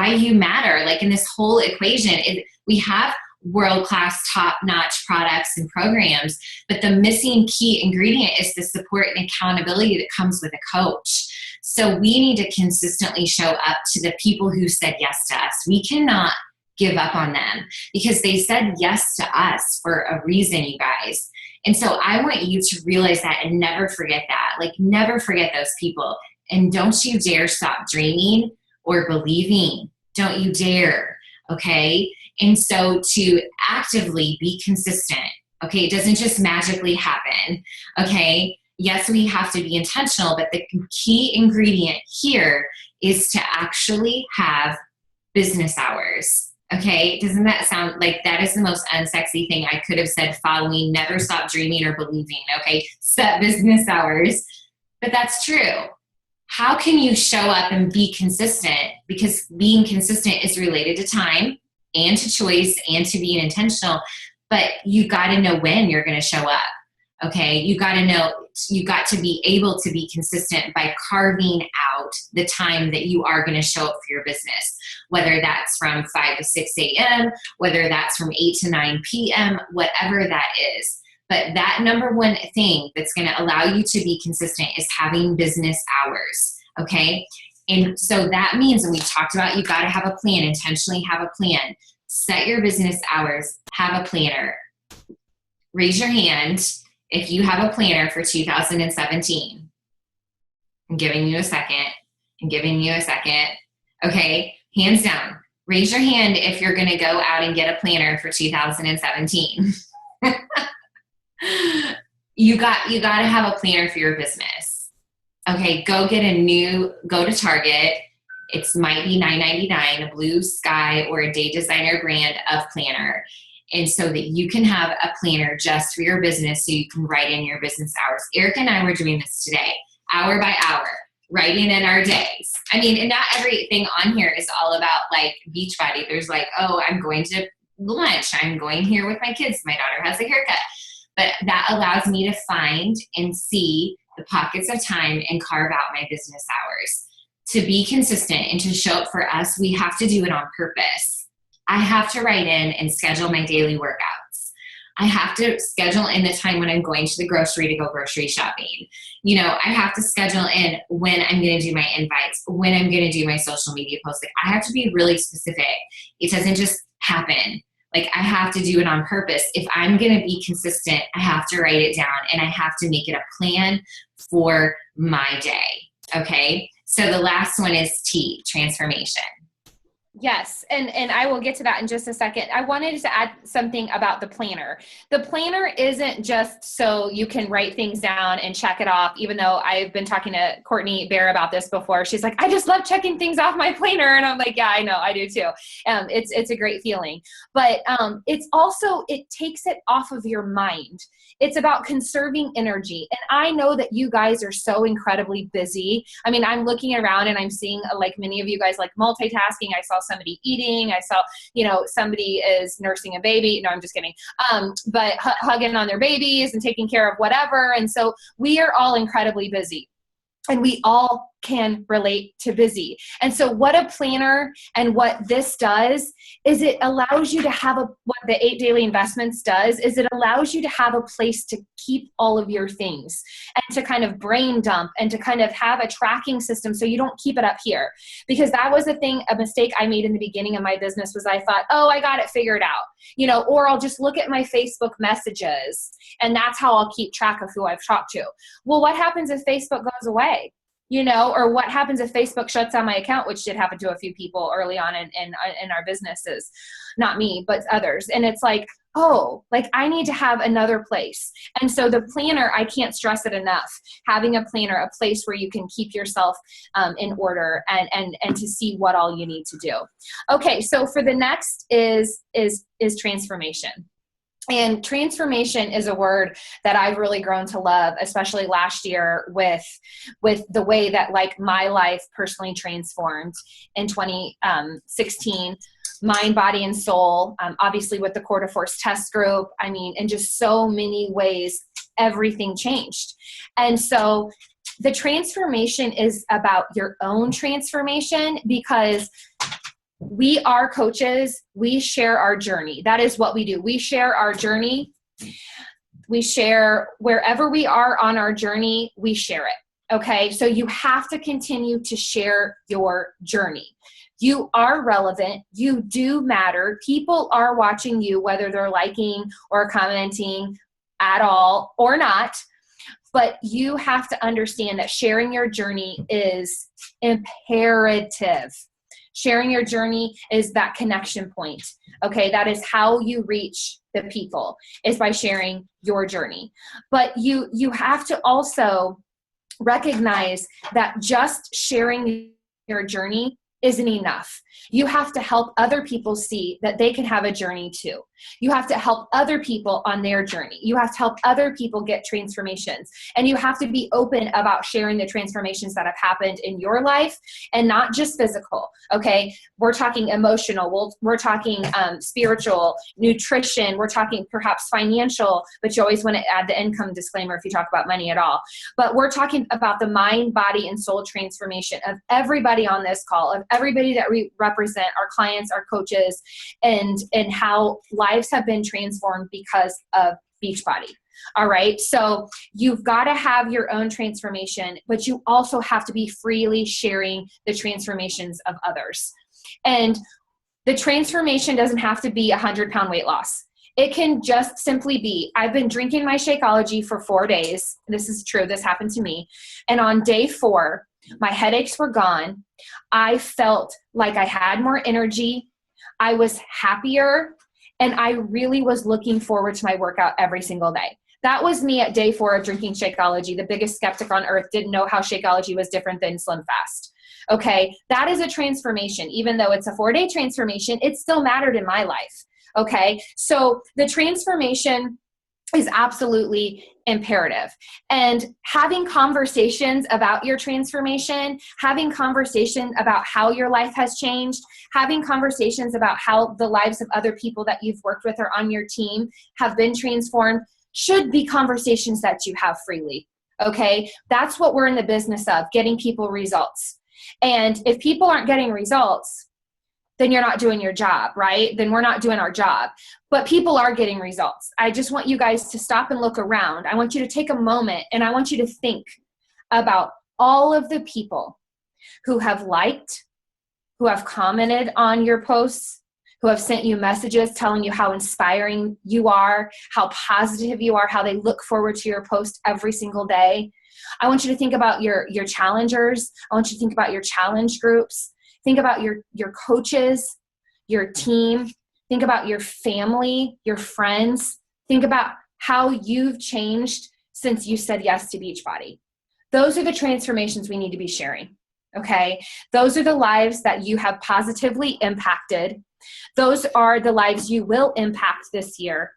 you matter. Like in this whole equation, we have world-class, top-notch products and programs, but the missing key ingredient is the support and accountability that comes with a coach. So we need to consistently show up to the people who said yes to us. We cannot give up on them because they said yes to us for a reason, you guys. And so I want you to realize that and never forget that. Like, never forget those people. And don't you dare stop dreaming or believing. Don't you dare, okay? And so to actively be consistent, okay? It doesn't just magically happen, okay? Yes, we have to be intentional, but the key ingredient here is to actually have business hours, okay? Doesn't that sound like that is the most unsexy thing I could have said following never stop dreaming or believing, okay? Set business hours. But that's true. How can you show up and be consistent? Because being consistent is related to time and to choice and to being intentional, but you got to know when you're going to show up. Okay, you got to know, you got to be able to be consistent by carving out the time that you are going to show up for your business, whether that's from 5 to 6 a.m., whether that's from 8 to 9 p.m., whatever that is. But that number one thing that's going to allow you to be consistent is having business hours, okay? And so that means, and we talked about, you got to have a plan, intentionally have a plan. Set your business hours, have a planner. Raise your hand if you have a planner for 2017. I'm giving you a second. Okay, hands down. Raise your hand if you're going to go out and get a planner for 2017. You got to have a planner for your business. Okay, go to Target. It might be $9.99, a Blue Sky or a Day Designer brand of planner. And so that you can have a planner just for your business so you can write in your business hours. Eric and I were doing this today, hour by hour, writing in our days. I mean, and not everything on here is all about like Beachbody. There's like, oh, I'm going to lunch. I'm going here with my kids. My daughter has a haircut. But that allows me to find and see the pockets of time and carve out my business hours. To be consistent and to show up for us, we have to do it on purpose. I have to write in and schedule my daily workouts. I have to schedule in the time when I'm going to the grocery to go grocery shopping. You know, I have to schedule in when I'm going to do my invites, when I'm going to do my social media posts. Like, I have to be really specific. It doesn't just happen. Like, I have to do it on purpose. If I'm going to be consistent, I have to write it down and I have to make it a plan for my day. Okay. So the last one is T, transformation. Yes, and I will get to that in just a second. I wanted to add something about the planner. The planner isn't just so you can write things down and check it off, even though I've been talking to Courtney Bear about this before. She's like, I just love checking things off my planner. And I'm like, yeah, I know, I do too. It's a great feeling. But it's also, it takes it off of your mind. It's about conserving energy. And I know that you guys are so incredibly busy. I mean, I'm looking around and I'm seeing like many of you guys like multitasking. I saw somebody eating. I saw, somebody is nursing a baby. No, I'm just kidding. But hugging on their babies and taking care of whatever. And so we are all incredibly busy. And we all can relate to busy. And so what a planner and what this does is it allows you to have what the 8 Daily Investments does is it allows you to have a place to keep all of your things and to kind of brain dump and to kind of have a tracking system so you don't keep it up here. Because that was a mistake I made in the beginning of my business was I thought, oh, I got it figured out, or I'll just look at my Facebook messages and that's how I'll keep track of who I've talked to. Well, what happens if Facebook goes away? Or what happens if Facebook shuts down my account, which did happen to a few people early on in our businesses, not me, but others. And it's like, oh, like I need to have another place. And so the planner, I can't stress it enough, having a planner, a place where you can keep yourself in order and to see what all you need to do. Okay. So for the next is transformation. And transformation is a word that I've really grown to love, especially last year with the way that like my life personally transformed in 2016, mind, body, and soul, obviously with the Core to Force test group. I mean, in just so many ways, everything changed. And so the transformation is about your own transformation because we are coaches. We share our journey. That is what we do. We share our journey. We share wherever we are on our journey, we share it. Okay. So you have to continue to share your journey. You are relevant. You do matter. People are watching you, whether they're liking or commenting at all or not. But you have to understand that sharing your journey is imperative. Sharing your journey is that connection point. Okay, that is how you reach the people, is by sharing your journey. But you have to also recognize that just sharing your journey isn't enough. You have to help other people see that they can have a journey too. You have to help other people on their journey. You have to help other people get transformations. And you have to be open about sharing the transformations that have happened in your life and not just physical. Okay. We're talking emotional. We're talking spiritual, nutrition. We're talking perhaps financial, but you always want to add the income disclaimer if you talk about money at all. But we're talking about the mind, body, and soul transformation of everybody on this call, of everybody that we represent, our clients, our coaches, and how lives have been transformed because of Beachbody. All right. So you've got to have your own transformation, but you also have to be freely sharing the transformations of others. And the transformation doesn't have to be 100-pound weight loss. It can just simply be, I've been drinking my Shakeology for 4 days. This is true. This happened to me. And on day 4, my headaches were gone. I felt like I had more energy. I was happier. And I really was looking forward to my workout every single day. That was me at day 4 of drinking Shakeology. The biggest skeptic on earth didn't know how Shakeology was different than Slim Fast. Okay, that is a transformation. Even though it's a 4-day transformation, it still mattered in my life. Okay, so the transformation is absolutely imperative. And having conversations about your transformation, having conversations about how your life has changed, having conversations about how the lives of other people that you've worked with or on your team have been transformed should be conversations that you have freely. Okay, that's what we're in the business of, getting people results. And if people aren't getting results, then you're not doing your job, right? Then we're not doing our job. But people are getting results. I just want you guys to stop and look around. I want you to take a moment and I want you to think about all of the people who have liked, who have commented on your posts, who have sent you messages telling you how inspiring you are, how positive you are, how they look forward to your post every single day. I want you to think about your challengers. I want you to think about your challenge groups. Think about your coaches, your team. Think about your family, your friends. Think about how you've changed since you said yes to Beachbody. Those are the transformations we need to be sharing, okay? Those are the lives that you have positively impacted. Those are the lives you will impact this year.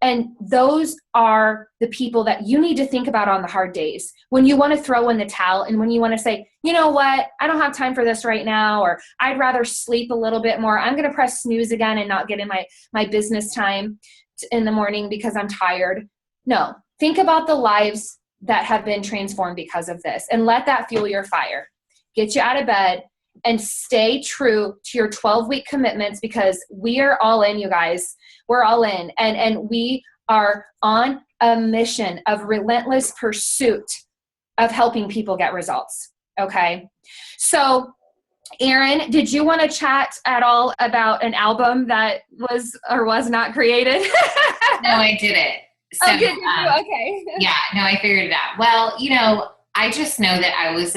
And those are the people that you need to think about on the hard days when you want to throw in the towel and when you want to say, you know what, I don't have time for this right now, or I'd rather sleep a little bit more. I'm going to press snooze again and not get in my business time in the morning because I'm tired. No, think about the lives that have been transformed because of this and let that fuel your fire. Get you out of bed and stay true to your 12-week commitments, because we are all in, you guys. We're all in. And we are on a mission of relentless pursuit of helping people get results. Okay. So Erin, did you want to chat at all about an album that was or was not created? No, I didn't. So, did you? Okay. Yeah, no, I figured it out. Well, I just know that I was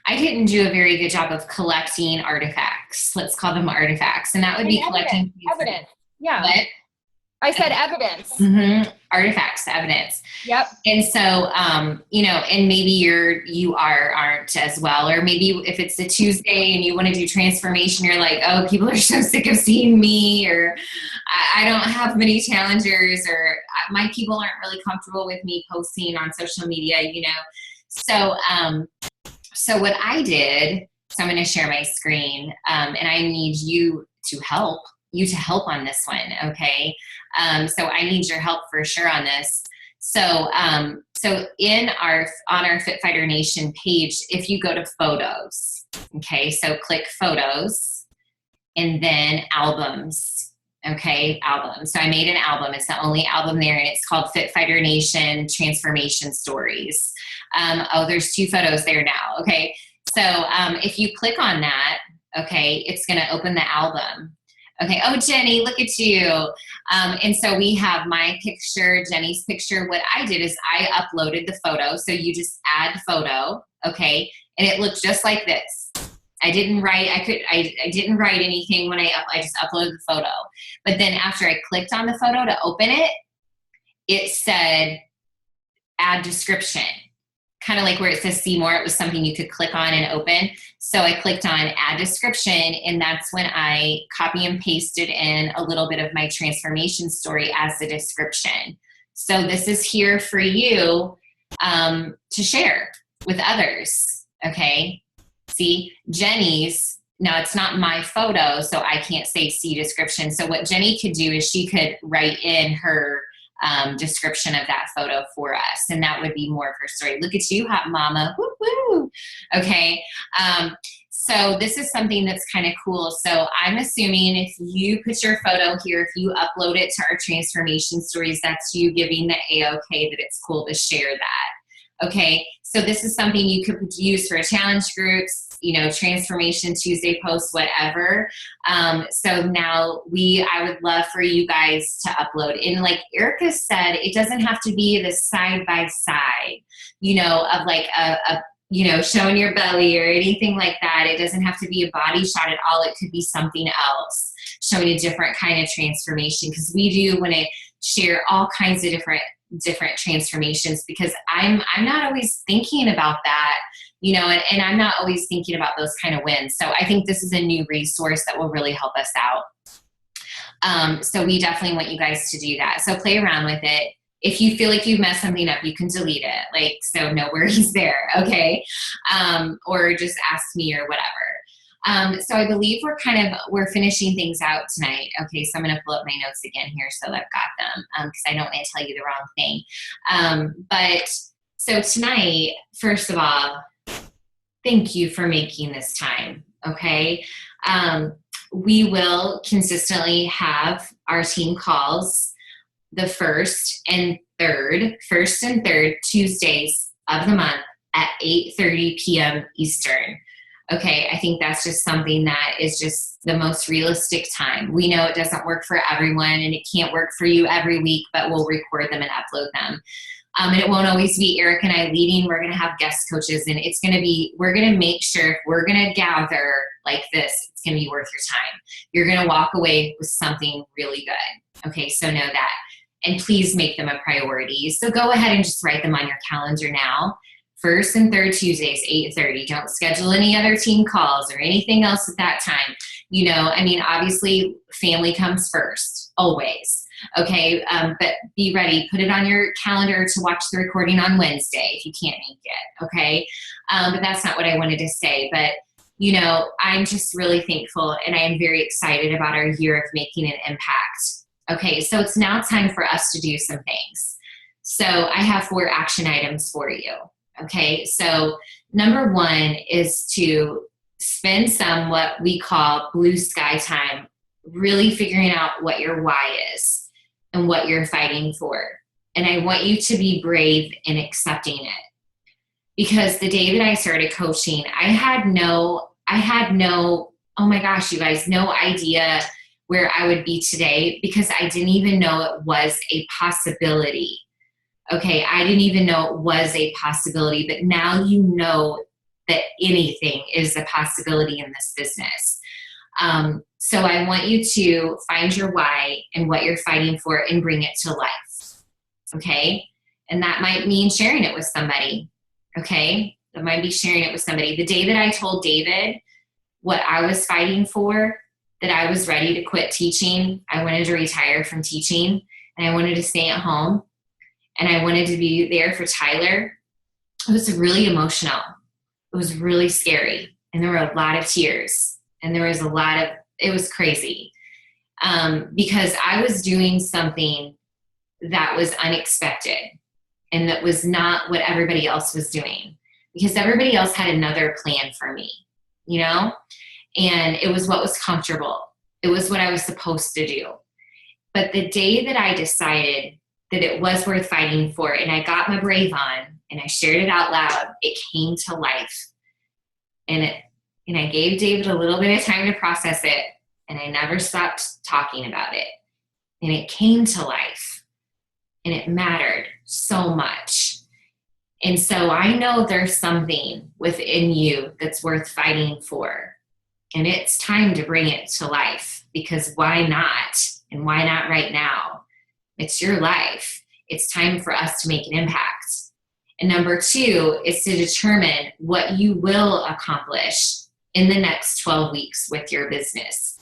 I didn't do a very good job of collecting artifacts. Let's call them artifacts. And that would be collecting evidence. Yeah. What? I said evidence. Mm-hmm. Artifacts, evidence. Yep. And so, and maybe you aren't as well, or maybe if it's a Tuesday and you want to do transformation, you're like, oh, people are so sick of seeing me, or I don't have many challengers, or my people aren't really comfortable with me posting on social media, So what I did, so I'm going to share my screen, and I need you to help on this one. Okay. So I need your help for sure on this. So on our Fit Fighter Nation page, if you go to photos, okay, so click photos and then albums. Okay. Album. So I made an album. It's the only album there, and it's called Fit Fighter Nation Transformation Stories. There's 2 photos there now. Okay. So, if you click on that, okay, it's going to open the album. Okay. Oh, Jenny, look at you. And so we have my picture, Jenny's picture. What I did is I uploaded the photo. So you just add photo. Okay. And it looks just like this. I didn't write anything when I just uploaded the photo. But then after I clicked on the photo to open it, it said add description. Kind of like where it says see more, it was something you could click on and open. So I clicked on add description, and that's when I copy and pasted in a little bit of my transformation story as the description. So this is here for you to share with others. Okay. See, Jenny's, now it's not my photo, so I can't say see description. So what Jenny could do is she could write in her description of that photo for us, and that would be more of her story. Look at you, hot mama. Woo woo. Okay. So this is something that's kind of cool. So I'm assuming if you put your photo here, if you upload it to our transformation stories, that's you giving the A-OK that it's cool to share that. Okay. So this is something you could use for challenge groups, Transformation Tuesday posts, whatever. So now I would love for you guys to upload. And like Erica said, it doesn't have to be the side by side, of like showing your belly or anything like that. It doesn't have to be a body shot at all. It could be something else, showing a different kind of transformation. Because we do want to share all kinds of different transformations, because I'm not always thinking about that, and I'm not always thinking about those kind of wins. So I think this is a new resource that will really help us out. So we definitely want you guys to do that. So play around with it. If you feel like you've messed something up, you can delete it. So no worries there. Okay. Or just ask me or whatever. So I believe we're finishing things out tonight. Okay, so I'm going to pull up my notes again here so that I've got them, because I don't want to tell you the wrong thing. But so tonight, first of all, thank you for making this time. Okay, we will consistently have our team calls the first and third Tuesdays of the month at 8:30 p.m. Eastern. Okay, I think that's just something that is just the most realistic time. We know it doesn't work for everyone, and it can't work for you every week, but we'll record them and upload them. And it won't always be Eric and I leading. We're going to have guest coaches, and we're going to make sure if we're going to gather like this, it's going to be worth your time. You're going to walk away with something really good. Okay, so know that. And please make them a priority. So go ahead and just write them on your calendar now. First and third Tuesdays, 8:30. Don't schedule any other team calls or anything else at that time. Obviously family comes first, always. Okay, but be ready. Put it on your calendar to watch the recording on Wednesday if you can't make it, okay? But that's not what I wanted to say. But, I'm just really thankful, and I am very excited about our year of making an impact. Okay, so it's now time for us to do some things. So I have 4 action items for you. Okay, so number 1 is to spend some what we call blue sky time, really figuring out what your why is and what you're fighting for. And I want you to be brave in accepting it. Because the day that I started coaching, I had no, oh my gosh, you guys, no idea where I would be today, because I didn't even know it was a possibility. Okay, I didn't even know it was a possibility, but now you know that anything is a possibility in this business. So I want you to find your why and what you're fighting for and bring it to life. Okay, and that might mean sharing it with somebody. Okay, that might be sharing it with somebody. The day that I told David what I was fighting for, that I was ready to quit teaching, I wanted to retire from teaching, and I wanted to stay at home, and I wanted to be there for Tyler. It was really emotional. It was really scary. And there were a lot of tears. And there was it was crazy. Because I was doing something that was unexpected and that was not what everybody else was doing. Because everybody else had another plan for me, And it was what was comfortable. It was what I was supposed to do. But the day that I decided that it was worth fighting for, and I got my brave on, and I shared it out loud, it came to life. And I gave David a little bit of time to process it, and I never stopped talking about it. And it came to life, and it mattered so much. And so I know there's something within you that's worth fighting for. And it's time to bring it to life, because why not? And why not right now? It's your life. It's time for us to make an impact. And number 2 is to determine what you will accomplish in the next 12 weeks with your business.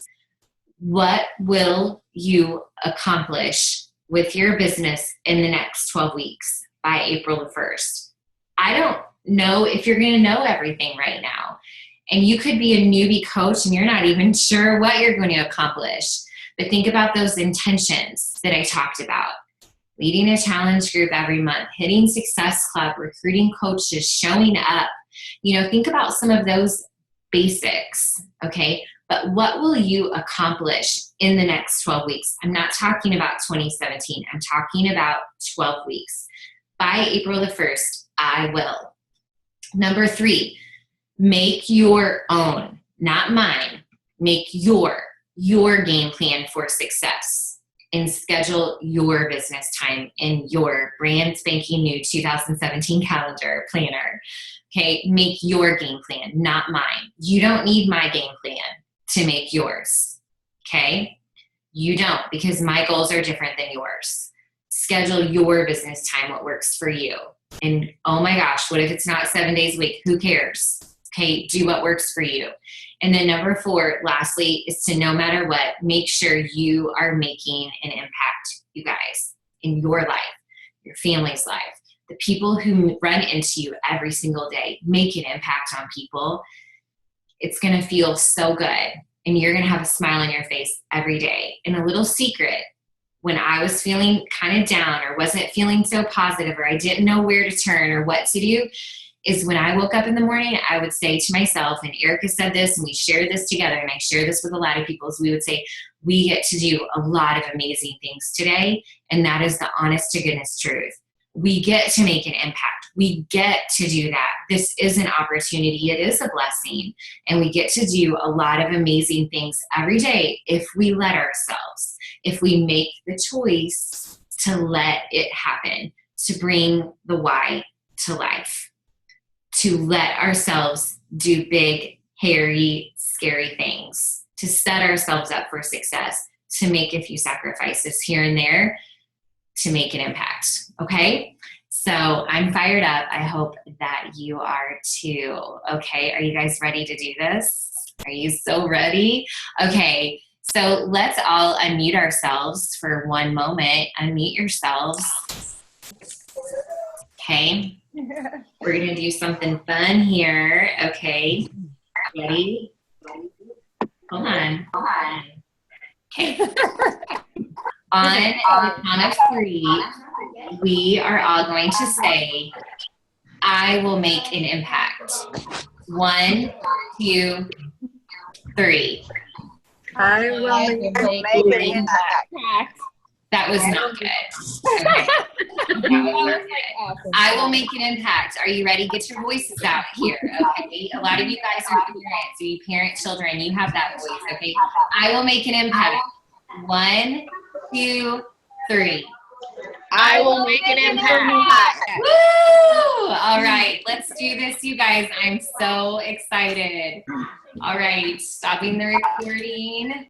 What will you accomplish with your business in the next 12 weeks by April the 1st? I don't know if you're going to know everything right now. And you could be a newbie coach and you're not even sure what you're going to accomplish. But think about those intentions that I talked about. Leading a challenge group every month, hitting Success Club, recruiting coaches, showing up. Think about some of those basics, okay? But what will you accomplish in the next 12 weeks? I'm not talking about 2017. I'm talking about 12 weeks. By April the 1st, I will. Number 3, make your own, not mine. Make your game plan for success, and schedule your business time in your brand spanking new 2017 calendar planner. Okay, make your game plan, not mine. You don't need my game plan to make yours. Okay, you don't, because my goals are different than yours. Schedule your business time, what works for you. And oh my gosh, what if it's not 7 days a week? Who cares? Okay, do what works for you. And then number 4, lastly, is to, no matter what, make sure you are making an impact, you guys, in your life, your family's life. The people who run into you every single day, make an impact on people. It's going to feel so good. And you're going to have a smile on your face every day. And a little secret, when I was feeling kind of down or wasn't feeling so positive, or I didn't know where to turn or what to do, is when I woke up in the morning, I would say to myself, and Erica said this, and we shared this together, and I share this with a lot of people, is we would say, we get to do a lot of amazing things today, and that is the honest to goodness truth. We get to make an impact. We get to do that. This is an opportunity. It is a blessing, and we get to do a lot of amazing things every day if we let ourselves, if we make the choice to let it happen. to bring the why to life, to let ourselves do big, hairy, scary things, to set ourselves up for success, to make a few sacrifices here and there to make an impact. Okay? So I'm fired up. I hope that you are too. Okay, are you guys ready to do this? Are you so ready? Okay, so let's all unmute ourselves for one moment. Unmute yourselves. Okay, we're gonna do something fun here. Okay, ready? Hold on. Okay. On the count of 3, we are all going to say, I will make an impact. 1, 2, 3. I will make an impact. That was not good. Okay. That was not good. I will make an impact. Are you ready? Get your voices out here, okay? A lot of you guys are parents, so you parent children, you have that voice, okay? I will make an impact. 1, 2, 3. I will make an impact. Woo! All right, let's do this, you guys. I'm so excited. All right, stopping the recording.